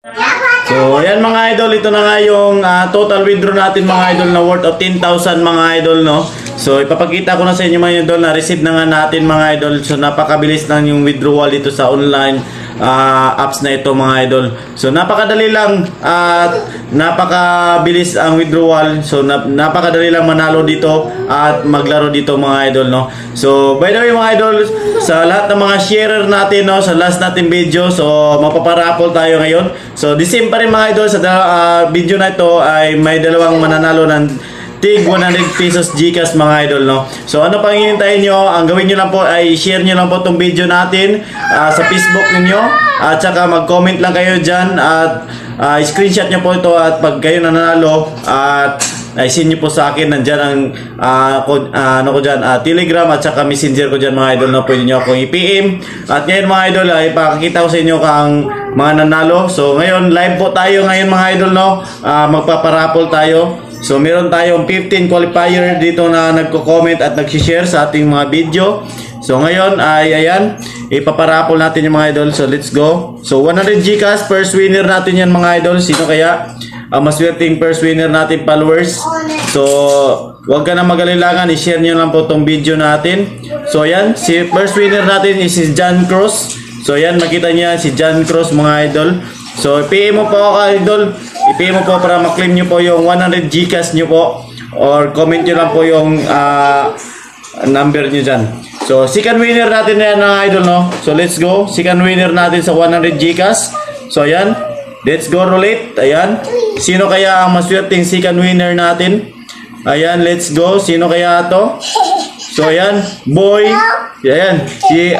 So, ayan mga idol, ito na nga yung total withdraw natin mga idol na worth of 10,000 mga idol, no? So, ipapakita ko na sa inyo mga idol na receive na nga natin mga idol. So, napakabilis lang yung withdrawal dito sa online apps na ito mga idol. So, napakadali lang at napakabilis ang withdrawal. So, napakadali lang manalo dito at maglaro dito mga idol, no? So, by the way mga idol, sa lahat ng mga sharer natin, no, sa last natin video, so mapaparapol tayo ngayon. So, the same pa rin mga idol, sa video na ito ay may dalawang mananalo ng tig 100 pesos GCash mga idol, no? So ano pang hihintayin nyo? Ang gawin nyo lang po ay share nyo lang po itong video natin sa Facebook ninyo, at saka mag-comment lang kayo dyan at screenshot nyo po ito, at pag kayo nanalo at send nyo po sa akin, nandyan ang ano ko dyan, Telegram at saka Messenger ko dyan mga idol, no? Pwede nyo akong i-PM. At ngayon mga idol ay pakikita ko sa inyo kang mga nanalo. So ngayon live po tayo ngayon mga idol, no? Magpaparapol tayo. So meron tayong 15 qualifier dito na nagko-comment at nag-share sa ating mga video. So ngayon ay ayan, ipaparapol natin yung mga idol. So let's go. So 100 GCash, first winner natin yan mga idol. Sino kaya ang maswerteng first winner natin followers? So huwag ka na mag-alilangan, i-share nyo lang po itong video natin. So ayan, si first winner natin is si John Cruz. So ayan, makita niya si John Cruz mga idol. So PM mo po ako idol, i-PM mo po para maklaim nyo po yung 100 GCash nyo po, or comment nyo lang po yung number nyo dyan. So second winner natin na yan mga idol, no? So let's go, second winner natin sa 100 GCash. So ayan, let's go roulette. Ayan, sino kaya ang maswerteng second winner natin? Ayan, let's go, sino kaya to? So ayan, boy, ayan, si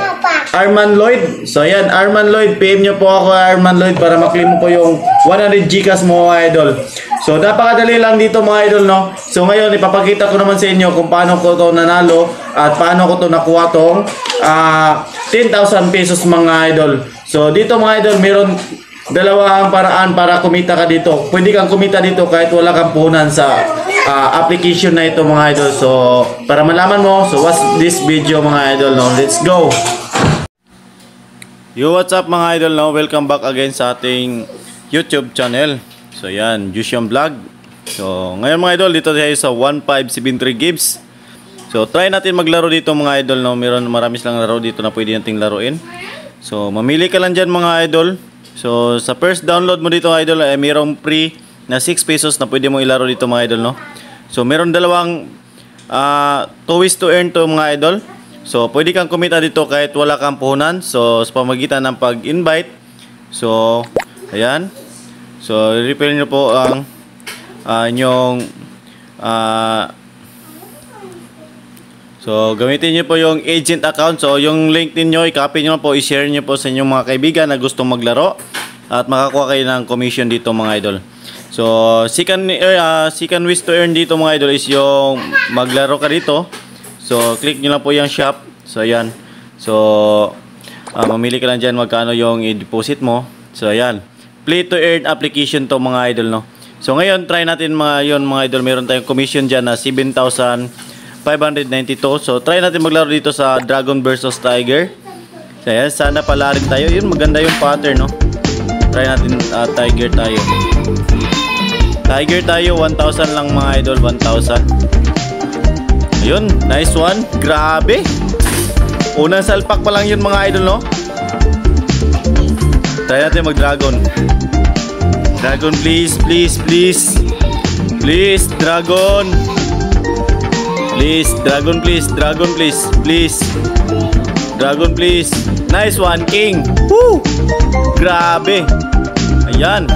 Arman Lloyd. So ayan, Arman Lloyd, PM nyo po ako Arman Lloyd para maklaim mo po yung 100 GCash mo mga idol. So napakadali lang dito mga idol, no? So ngayon ipapakita ko naman sa inyo kung paano ko to nanalo at paano ko to nakuha tong 10,000 pesos mga idol. So dito mga idol, meron dalawang paraan para kumita ka dito. Pwede kang kumita dito kahit wala kang puhunan sa application na ito mga idol. So para malaman mo, so watch this video mga idol, no? Let's go. Yo, what's up mga idol, no? Welcome back again sa ating YouTube channel. So yan, Jusian Vlog. So ngayon mga idol, dito tayo sa 1573 Gibbs. So try natin maglaro dito mga idol, no? Marami silang laro dito na pwede nating laruin. So mamili ka lang dyan mga idol. So sa first download mo dito idol ay mayroong free na 6 pesos na pwede mo ilaro dito mga idol, no? So meron dalawang 2 ways to earn to mga idol. So pwede kang kumita dito kahit wala kang puhunan. So sa pamagitan ng pag-invite. So ayan. So i-refill nyo po ang inyong so gamitin nyo po yung agent account. So yung link ninyo, i-copy nyo po, i-share nyo po sa inyong mga kaibigan na gustong maglaro at makakuha kayo ng commission dito mga idol. So second ways to earn dito mga idol is yung maglaro ka dito. So click nyo lang po yung shop. So ayan. So mamili ka lang dyan magkano yung i-deposit mo. So ayan, play to earn application to mga idol, no? So ngayon try natin mga idol, meron tayong commission dyan na 7,592. So try natin maglaro dito sa Dragon versus Tiger. So ayan, sana pala rin tayo. Yun, maganda yung pattern, no? Try natin Tiger tayo. Tiger tayo, 1,000 lang mga idol, 1,000. Ayun, nice one. Grabe. Unang salpak pa lang yun mga idol, no? Try natin mag-dragon. Dragon please, please, please. Please, dragon. Please, dragon please, dragon please, please. Dragon please. Nice one, king. Woo! Grabe. Ayan.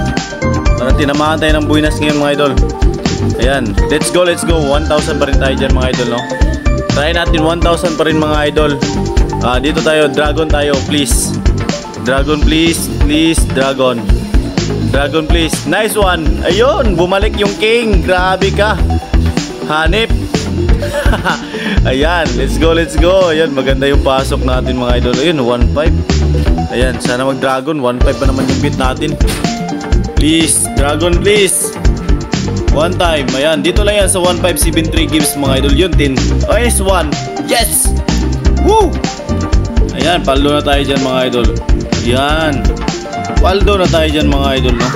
Parang tinamaan tayo ng buinas ngayon mga idol. Ayan, let's go, let's go. 1,000 pa rin tayo dyan mga idol, no? Try natin 1,000 pa rin mga idol. Dito tayo, dragon tayo, please. Dragon please, please, dragon. Dragon please, nice one. Ayun, bumalik yung king. Grabe ka, hanip. Ayan, let's go, let's go. Ayan, maganda yung pasok natin mga idol. Ayun, 1,500. Ayan, sana mag dragon. 1,500 pa naman yung bid natin. Please, dragon please. One time, ayan, dito lang yan sa 1573 Gibbs mga idol. Yun, 10. Oh, yes, 1. Yes! Woo! Ayan, palo na tayo dyan mga idol. Yan. Paldo na tayo dyan mga idol, no?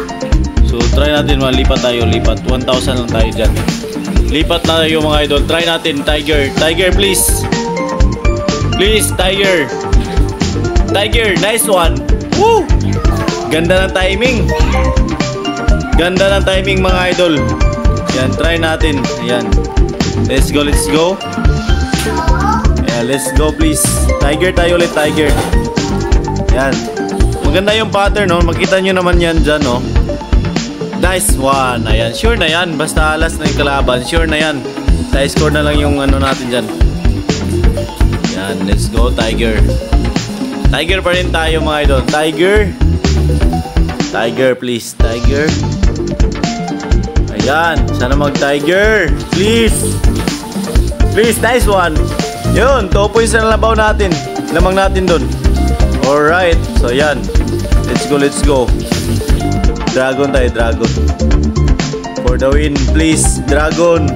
So try natin, lipat tayo, lipat 1,000 lang tayo dyan. Lipat na tayo mga idol. Try natin, Tiger. Tiger please. Please, Tiger. Tiger, nice one. Woo! Ganda ng timing. Ganda ng timing mga idol. Yan, try natin. Ayan. Let's go, let's go. Ayan, let's go please. Tiger tayo ulit, Tiger. Yan. Maganda yung pattern, no? Makita nyo naman yan dyan, no? Nice one. Ayan, sure na yan. Basta alas na yung kalaban, sure na yan. Score na lang yung ano natin dyan. Yan, let's go, Tiger. Tiger pa rin tayo mga idol. Tiger. Tiger please, Tiger. Ayan, sana mag-Tiger. Please. Please, nice one. Yun, 2 points na labaw natin. Lamang natin dun. Alright, so yan. Let's go, let's go. Dragon tayo, Dragon. For the win, please, Dragon.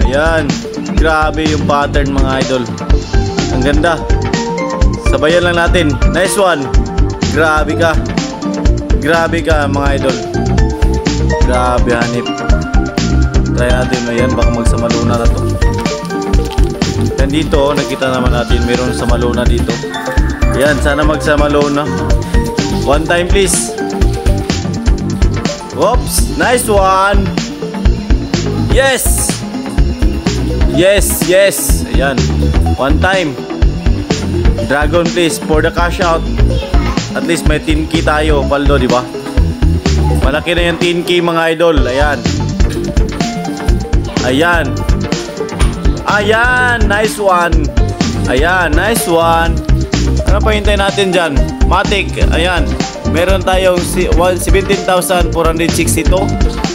Ayan. Grabe yung pattern mga idol. Ang ganda. Sabayan lang natin. Nice one. Grabe ka. Grabe ka mga idol. Grabe hanip. Try natin. Ayan, baka magsamaluna na to. Yan dito, nakita naman natin mayroon samaluna dito. Ayan, sana magsamaluna. One time please. Oops, nice one. Yes. Yes, yes. Ayan, one time. Dragon please, for the cash out. At least may 10k tayo, paldo, di ba? Malaki na yung 10k mga idol. Ayan. Ayan. Ayan, nice one. Ayan, nice one. Ano pa hintayin natin dyan? Matic, ayan. Meron tayong 17,462.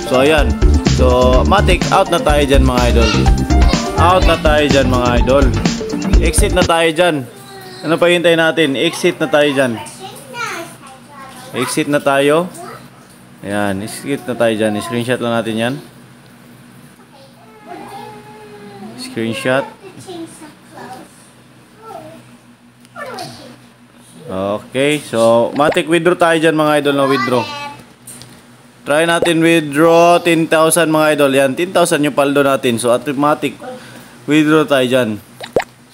So, ayan. So, Matic, out na tayo dyan mga idol. Out na tayo dyan mga idol. Exit na tayo dyan. Ano pa hintayin natin? Exit na tayo dyan. Exit na tayo. Ayan, exit na tayo dyan. Screenshot lang natin yan. Screenshot. Okay, so Matic withdraw tayo dyan mga idol na withdraw. Try natin withdraw 10,000 mga idol. Yan, 10,000 yung paldo natin. So automatic withdraw tayo dyan.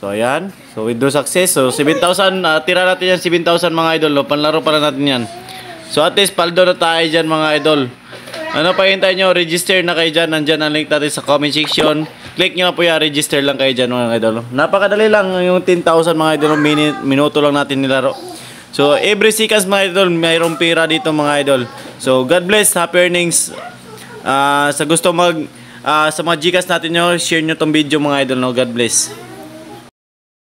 So ayan, so withdraw success. So 7,000, tira natin yan 7,000 mga idol, no? Panlaro para natin yan. So at least paldo na tayo dyan mga idol. Ano pa hintay nyo? Register na kayo dyan. Nandyan ang link natin sa comment section. Click nyo na po yan. Register lang kayo dyan mga idol. Napakadali lang yung 10,000 mga idol. Minuto lang natin nilaro. So every seconds mga idol, mayroong pira dito mga idol. So God bless. Happy earnings. Sa gusto sa mga Gcash natin nyo, share nyo tong video mga idol. No? God bless.